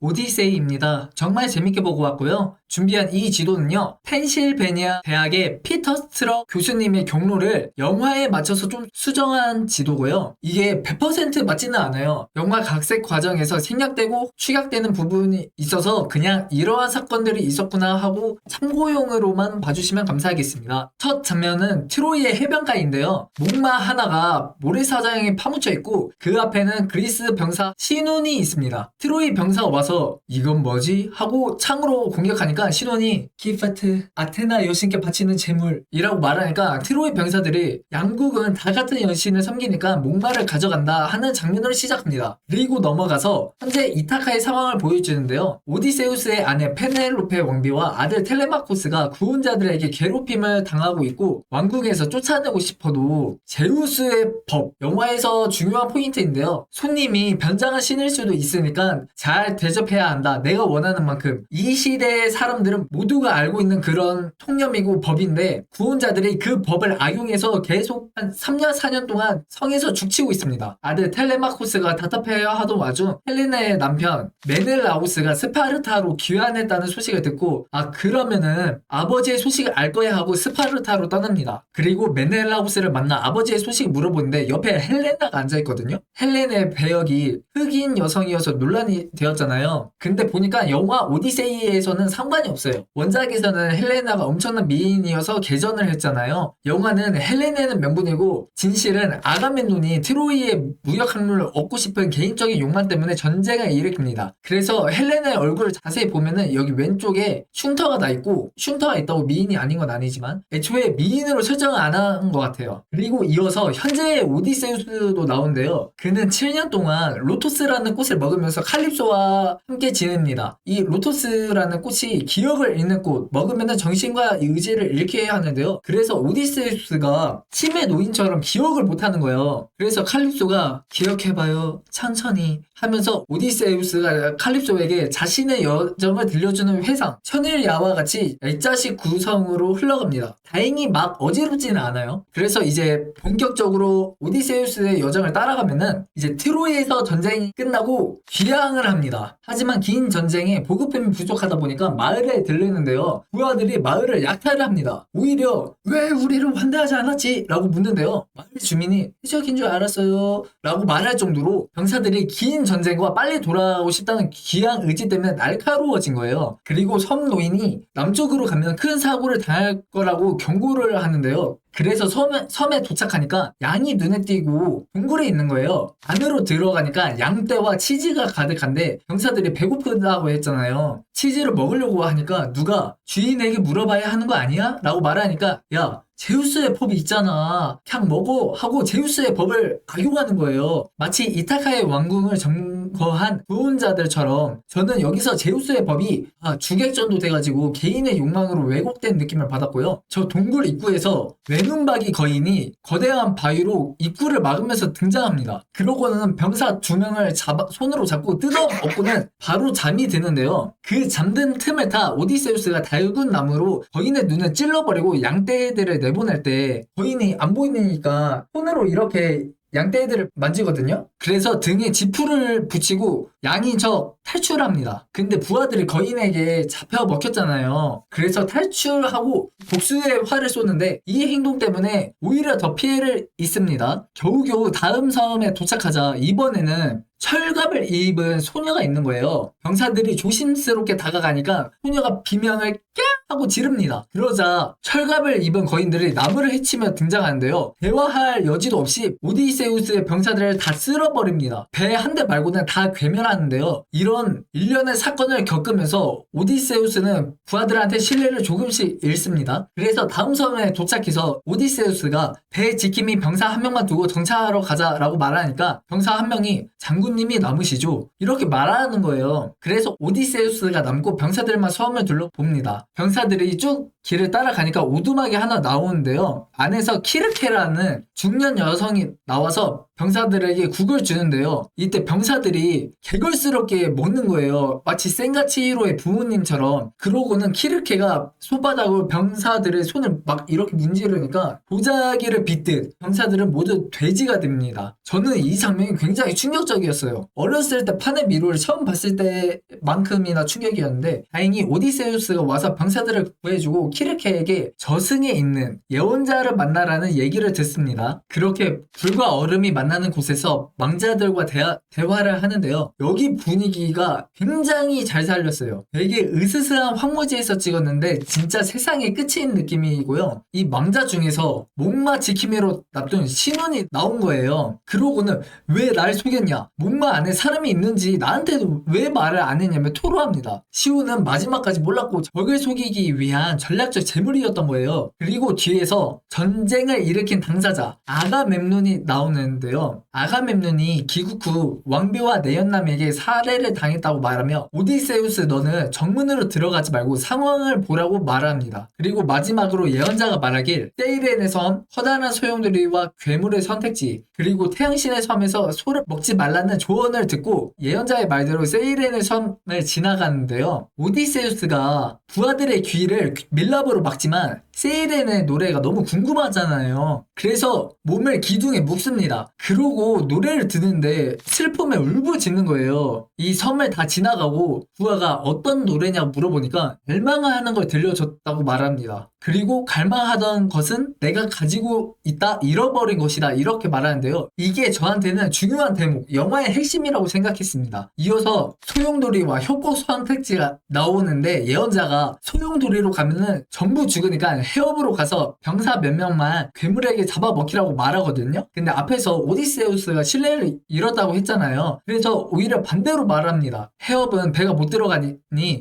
오디세이입니다. 정말 재밌게 보고 왔고요. 준비한 이 지도는요, 펜실베니아 대학의 피터 스트럭 교수님의 경로를 영화에 맞춰서 좀 수정한 지도고요. 이게 100% 맞지는 않아요. 영화 각색 과정에서 생략되고 축약되는 부분이 있어서 그냥 이러한 사건들이 있었구나 하고 참고용으로만 봐주시면 감사하겠습니다. 첫 장면은 트로이의 해변가인데요. 목마 하나가 모래사장에 파묻혀 있고 그 앞에는 그리스 병사 신혼이 있습니다. 트로이 병사가 와서 이건 뭐지? 하고 창으로 공격하니까 신혼이 기파트 아테나 여신께 바치는 재물이라고 말하니까 트로이 병사들이 양국은 다 같은 여신을 섬기니까 목마를 가져간다 하는 장면으로 시작합니다. 그리고 넘어가서 현재 이타카의 상황을 보여주는데요. 오디세우스의 아내 페넬로페 왕비와 아들 텔레마코스가 구원자들에게 괴롭힘을 당하고 있고 왕국에서 쫓아내고 싶어도 제우스의 법, 영화에서 중요한 포인트인데요. 손님이 변장한 신일 수도 있으니까 잘 대접해야 한다. 내가 원하는 만큼. 이 시대의 사람들은 모두가 알고 있는 그런 통념이고 법인데 구원자들이 그 법을 악용해서 계속 한 3년 4년 동안 성에서 죽치고 있습니다. 아들 텔레마코스가 답답해야 하던 와중 헬레나의 남편 메넬라우스가 스파르타로 귀환했다는 소식을 듣고 그러면은 아버지의 소식을 알 거야 하고 스파르타로 떠납니다. 그리고 메넬라우스를 만나 아버지의 소식을 물어보는데 옆에 헬레나가 앉아있거든요. 헬레나의 배역이 흑인 여성이어서 논란이 되었잖아요. 근데 보니까 영화 오디세이에서는 상관이 없어요. 원작에서는 헬레나가 엄청난 미인이어서 개전을 했잖아요. 영화는 헬레나는 명분이고 진실은 아가멤논이 트로이의 무역 항로를 얻고 싶은 개인적인 욕망 때문에 전쟁을 일으킵니다. 그래서 헬레나의 얼굴을 자세히 보면은 여기 왼쪽에 흉터가 나 있고 흉터가 있다고 미인이 아닌 건 아니지만 애초에 미인으로 설정을 안 한 것 같아요. 그리고 이어서 현재의 오디세우스도 나오는데요. 그는 7년 동안 로토스라는 꽃을 먹으면서 칼립소와 함께 지냅니다. 이 로토스라는 꽃이 기억을 잃는 꽃, 먹으면 정신과 의지를 잃게 하는데요. 그래서 오디세우스가 치매 노인처럼 기억을 못하는 거예요. 그래서 칼립소가 기억해봐요 천천히 하면서 오디세우스가 칼립소에게 자신의 여정을 들려주는 회상, 천일야와 같이 액자식 구성으로 흘러갑니다. 다행히 막 어지럽지는 않아요. 그래서 이제 본격적으로 오디세우스의 여정을 따라가면은 이제 트로이에서 전쟁이 끝나고 귀향을 합니다. 하지만 긴 전쟁에 보급품이 부족하다 보니까 마을에 들르는데요. 부하들이 마을을 약탈을 합니다. 오히려 왜 우리를 환대하지 않았지? 라고 묻는데요. 마을 주민이 해적인 줄 알았어요 라고 말할 정도로 병사들이 긴 전쟁과 빨리 돌아오고 싶다는 귀한 의지 때문에 날카로워진 거예요. 그리고 섬 노인이 남쪽으로 가면 큰 사고를 당할 거라고 경고를 하는데요. 그래서 섬에 도착하니까 양이 눈에 띄고 동굴에 있는 거예요. 안으로 들어가니까 양떼와 치즈가 가득한데 병사들이 배고프다고 했잖아요. 치즈를 먹으려고 하니까 누가 주인에게 물어봐야 하는 거 아니야? 라고 말하니까 야 제우스의 법이 있잖아. 그냥 먹어 하고 제우스의 법을 악용하는 거예요. 마치 이타카의 왕궁을 점거한 구원자들처럼 저는 여기서 제우스의 법이 주객전도 돼가지고 개인의 욕망으로 왜곡된 느낌을 받았고요. 저 동굴 입구에서 외눈박이 거인이 거대한 바위로 입구를 막으면서 등장합니다. 그러고는 병사 2명을 손으로 잡고 뜯어 먹고는 바로 잠이 드는데요. 그 잠든 틈을 타 오디세우스가 달군 나무로 거인의 눈을 찔러버리고 양떼들을 내보낼 때 거인이 안 보이니까 손으로 이렇게 양떼들을 만지거든요. 그래서 등에 지푸를 붙이고 양인 척 탈출합니다. 근데 부하들이 거인에게 잡혀 먹혔잖아요. 그래서 탈출하고 복수의 활을 쏘는데 이 행동 때문에 오히려 더 피해를 입습니다. 겨우겨우 다음 섬에 도착하자 이번에는 철갑을 입은 소녀가 있는 거예요. 병사들이 조심스럽게 다가가니까 소녀가 비명을 꺄 하고 지릅니다. 그러자 철갑을 입은 거인들이 나무를 헤치며 등장하는데요. 대화할 여지도 없이 오디세우스의 병사들을 다 쓸어버립니다. 배 한 대 말고는 다 괴멸하는데요. 이런 일련의 사건을 겪으면서 오디세우스는 부하들한테 신뢰를 조금씩 잃습니다. 그래서 다음 섬에 도착해서 오디세우스가 배 지킴이 병사 1명만 두고 정찰하러 가자라고 말하니까 병사 1명이 장군님이 남으시죠? 이렇게 말하는 거예요. 그래서 오디세우스가 남고 병사들만 섬을 둘러봅니다. 병사들이 쭉 길을 따라가니까 오두막이 하나 나오는데요. 안에서 키르케라는 중년 여성이 나와서 병사들에게 국을 주는데요. 이때 병사들이 개걸스럽게 먹는 거예요. 마치 센가치히로의 부모님처럼. 그러고는 키르케가 손바닥으로 병사들의 손을 막 이렇게 문지르니까 보자기를 빗듯 병사들은 모두 돼지가 됩니다. 저는 이 장면이 굉장히 충격적이었어요. 어렸을 때 판의 미로를 처음 봤을 때만큼이나 충격이었는데 다행히 오디세우스가 와서 병사들을 구해주고 키르케에게 저승에 있는 예언자를 만나라는 얘기를 듣습니다. 그렇게 불과 얼음이 만나는 곳에서 망자들과 대화를 하는데요. 여기 분위기가 굉장히 잘 살렸어요. 되게 으스스한 황무지에서 찍었는데 진짜 세상의 끝인 느낌이고요. 이 망자 중에서 목마 지키미로 납둔 신혼이 나온 거예요. 그러고는 왜 날 속였냐? 목마 안에 사람이 있는지 나한테도 왜 말을 안 했냐며 토로합니다. 시우는 마지막까지 몰랐고 적을 속이기 위한 전략적 재물이었던 거예요. 그리고 뒤에서 전쟁을 일으킨 당사자 아가멤논이 나오는데요. 아가멤논이 귀국 후 왕비와 내연남에게 살해를 당했다고 말하며 오디세우스 너는 정문으로 들어가지 말고 상황을 보라고 말합니다. 그리고 마지막으로 예언자가 말하길 세이렌의 섬, 커다란 소용돌이와 괴물의 선택지, 그리고 태양신의 섬에서 소를 먹지 말라는 조언을 듣고 예언자의 말대로 세이렌의 섬을 지나가는데요. 오디세우스가 부하들의 귀를 밀랍으로 막지만 세이렌의 노래가 너무 궁금하잖아요. 그래서 몸을 기둥에 묶습니다. 그러고 노래를 듣는데 슬픔에 울부짖는 거예요. 이 섬을 다 지나가고 부하가 어떤 노래냐고 물어보니까 멸망하는 걸 들려줬다고 말합니다. 그리고 갈망하던 것은 내가 가지고 있다 잃어버린 것이다 이렇게 말하는데요. 이게 저한테는 중요한 대목, 영화의 핵심이라고 생각했습니다. 이어서 소용돌이와 협곡 선택지가 나오는데 예언자가 소용돌이로 가면은 전부 죽으니까 해협으로 가서 병사 몇 명만 괴물에게 잡아먹히라고 말하거든요. 근데 앞에서 오디세우스가 신뢰를 잃었다고 했잖아요. 그래서 오히려 반대로 말합니다. 해협은 배가 못 들어가니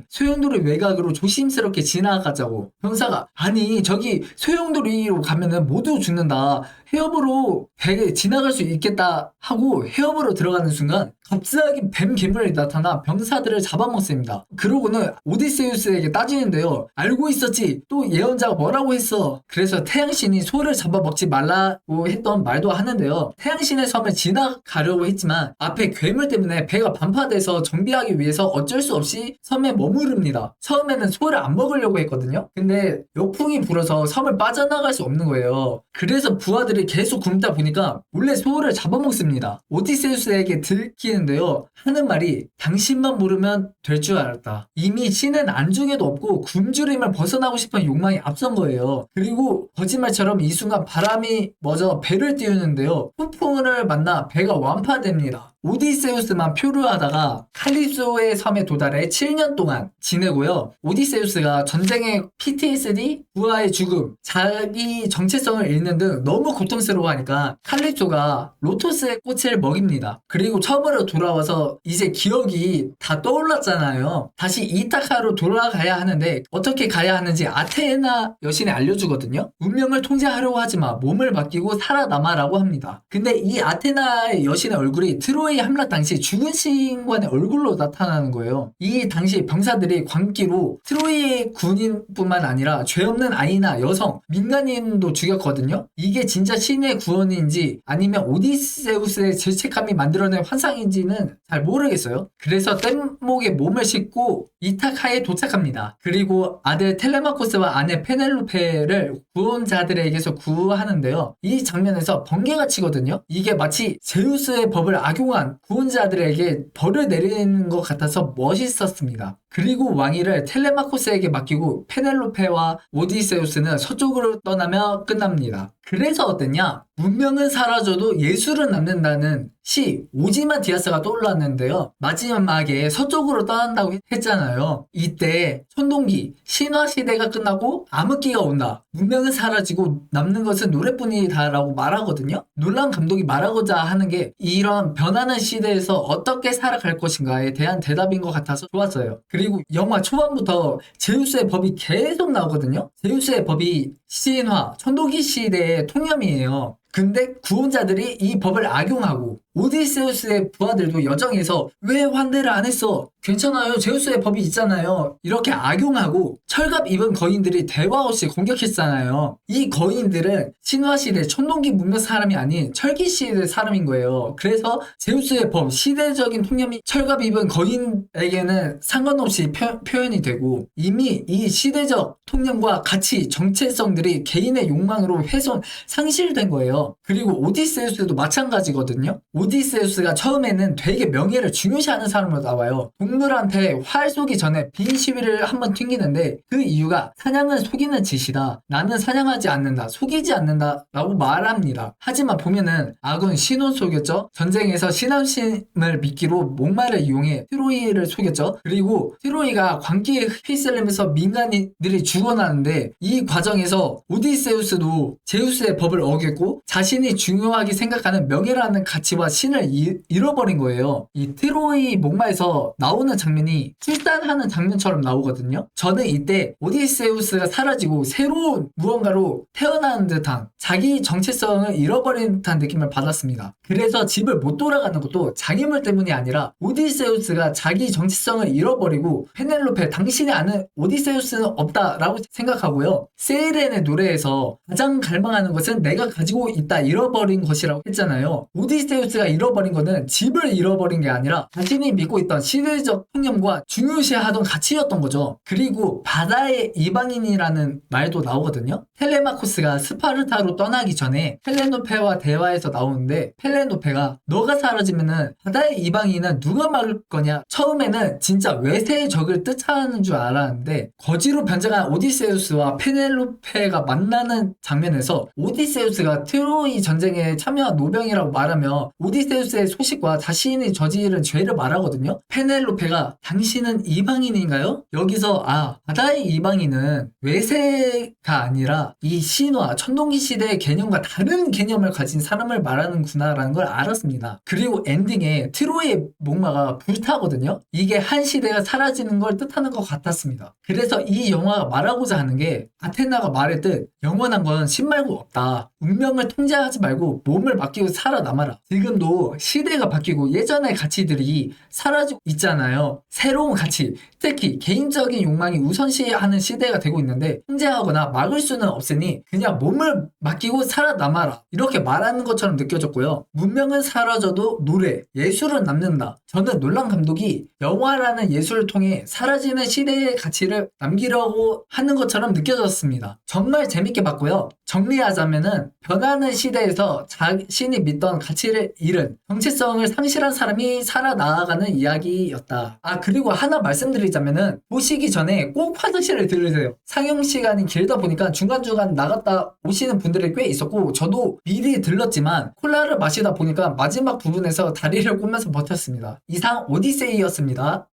소용돌이 외곽으로 조심스럽게 지나가자고. 병사가 아니 저기 소용돌이로 가면은 모두 죽는다. 해협으로 배에 지나갈 수 있겠다 하고 해협으로 들어가는 순간 갑자기 뱀 괴물이 나타나 병사들을 잡아먹습니다. 그러고는 오디세우스에게 따지는데요. 알고 있었지? 또 예언자가 뭐라고 했어? 그래서 태양신이 소를 잡아먹지 말라고 했던 말도 하는데요. 태양신의 섬을 지나가려고 했지만 앞에 괴물 때문에 배가 반파돼서 정비하기 위해서 어쩔 수 없이 섬에 머무릅니다. 처음에는 소를 안 먹으려고 했거든요. 근데 역풍이 불어서 섬을 빠져나갈 수 없는 거예요. 그래서 부하들이 계속 굶다 보니까 몰래 소를 잡아먹습니다. 오디세우스에게 들키는데요. 하는 말이 당신만 모르면 될 줄 알았다. 이미 신은 안중에도 없고 굶주림을 벗어나고 싶은 욕망이 앞선 거예요. 그리고 거짓말처럼 이 순간 바람이 멎어 배를 띄우는데요. 폭풍을 만나 배가 완파됩니다. 오디세우스만 표류하다가 칼립소의 섬에 도달해 7년 동안 지내고요. 오디세우스가 전쟁의 PTSD, 부하의 죽음, 자기 정체성을 잃는 등 너무 고통스러워하니까 칼립소가 로토스의 꽃을 먹입니다. 그리고 처음으로 돌아와서 이제 기억이 다 떠올랐잖아요. 다시 이타카로 돌아가야 하는데 어떻게 가야 하는지 아테나 여신이 알려주거든요. 운명을 통제하려고 하지마. 몸을 맡기고 살아남아라고 합니다. 근데 이 아테나의 여신의 얼굴이 트로이 함락 당시 죽은 신관의 얼굴로 나타나는 거예요. 이 당시 병사들이 광기로 트로이의 군인뿐만 아니라 죄 없는 아이나 여성, 민간인도 죽였거든요. 이게 진짜 신의 구원인지 아니면 오디세우스의 죄책감이 만들어낸 환상인지는 잘 모르겠어요. 그래서 뗏목에 몸을 싣고 이타카에 도착합니다. 그리고 아들 텔레마코스와 아내 페넬로페를 구원자들에게서 구하는데요. 이 장면에서 번개가 치거든요. 이게 마치 제우스의 법을 악용한 구원자들에게 벌을 내리는 것 같아서 멋있었습니다. 그리고 왕위를 텔레마코스에게 맡기고 페넬로페와 오디세우스는 서쪽으로 떠나며 끝납니다. 그래서 어땠냐? 문명은 사라져도 예술은 남는다는 시 오지만디아스가 떠올랐는데요. 마지막에 서쪽으로 떠난다고 했잖아요. 이때 천동기, 신화시대가 끝나고 암흑기가 온다. 문명은 사라지고 남는 것은 노래뿐이다 라고 말하거든요. 놀란 감독이 말하고자 하는 게 이런 변하는 시대에서 어떻게 살아갈 것인가에 대한 대답인 것 같아서 좋았어요. 그리고 영화 초반부터 제우스의 법이 계속 나오거든요. 제우스의 법이 신화, 천도기 시대의 통념이에요. 근데 구원자들이 이 법을 악용하고 오디세우스의 부하들도 여정에서 왜 환대를 안 했어? 괜찮아요. 제우스의 법이 있잖아요. 이렇게 악용하고 철갑 입은 거인들이 대화 없이 공격했잖아요. 이 거인들은 신화시대 천동기 문명 사람이 아닌 철기시대 사람인 거예요. 그래서 제우스의 법, 시대적인 통념이 철갑 입은 거인에게는 상관없이 표현이 되고 이미 이 시대적 통념과 가치, 정체성들이 개인의 욕망으로 훼손, 상실된 거예요. 그리고 오디세우스도 마찬가지거든요. 오디세우스가 처음에는 되게 명예를 중요시하는 사람으로 나와요. 동물한테 활 쏘기 전에 빈 시위를 한번 튕기는데 그 이유가 사냥은 속이는 짓이다. 나는 사냥하지 않는다. 속이지 않는다. 라고 말합니다. 하지만 보면은 아군 신혼 속였죠. 전쟁에서 신함심을 미끼로 목마를 이용해 트로이를 속였죠. 그리고 트로이가 광기에 휘쓸리면서 민간인들이 죽어나는데 이 과정에서 오디세우스도 제우스의 법을 어겼고 자신이 중요하게 생각하는 명예라는 가치와 신을 잃어버린 거예요. 이 트로이 목마에서 나오는 장면이 출산하는 장면처럼 나오거든요. 저는 이때 오디세우스가 사라지고 새로운 무언가로 태어나는 듯한 자기 정체성을 잃어버린 듯한 느낌을 받았습니다. 그래서 집을 못 돌아가는 것도 장애물 때문이 아니라 오디세우스가 자기 정체성을 잃어버리고 페넬로페 당신이 아는 오디세우스는 없다라고 생각하고요. 세이렌의 노래에서 가장 갈망하는 것은 내가 가지고 있다 잃어버린 것이라고 했잖아요. 오디세우스가 잃어버린 것은 집을 잃어버린 게 아니라 자신이 믿고 있던 시대적 통념과 중요시하던 가치였던 거죠. 그리고 바다의 이방인이라는 말도 나오거든요. 텔레마코스가 스파르타로 떠나기 전에 펠레노페와 대화에서 나오는데 펠레노페가 너가 사라지면은 바다의 이방인은 누가 막을 거냐. 처음에는 진짜 외세의 적을 뜻하는 줄 알았는데 거지로 변장한 오디세우스와 페넬로페가 만나는 장면에서 오디세우스가 트로이 전쟁에 참여한 노병이라고 말하며 오디세우스의 소식과 자신이 저지른 죄를 말하거든요. 페넬로페가 당신은 이방인인가요? 여기서 바다의 이방인은 외세가 아니라 이 신화 천동기 시대의 개념과 다른 개념을 가진 사람을 말하는구나 라는 걸 알았습니다. 그리고 엔딩에 트로이의 목마가 불타거든요. 이게 한 시대가 사라지는 걸 뜻하는 것 같았습니다. 그래서 이 영화가 말하고자 하는 게 아테나가 말했듯 영원한 건 신 말고 없다. 운명을 통제하지 말고 몸을 맡기고 살아남아라. 지금도 시대가 바뀌고 예전의 가치들이 사라지고 있잖아요. 새로운 가치, 특히 개인적인 욕망이 우선시하는 시대가 되고 있는데 통제하거나 막을 수는 없으니 그냥 몸을 맡기고 살아남아라. 이렇게 말하는 것처럼 느껴졌고요. 문명은 사라져도 노래, 예술은 남는다. 저는 놀란 감독이 영화라는 예술을 통해 사라지는 시대의 가치를 남기려고 하는 것처럼 느껴졌습니다. 정말 재밌게 봤고요. 정리하자면은 변하는 시대에서 자신이 믿던 가치를 잃은 정체성을 상실한 사람이 살아나가는 이야기였다. 그리고 하나 말씀드리자면은 보시기 전에 꼭 화장실을 들르세요. 상영 시간이 길다 보니까 중간중간 나갔다 오시는 분들이 꽤 있었고 저도 미리 들렀지만 콜라를 마시다 보니까 마지막 부분에서 다리를 꼬면서 버텼습니다. 이상 오디세이였습니다.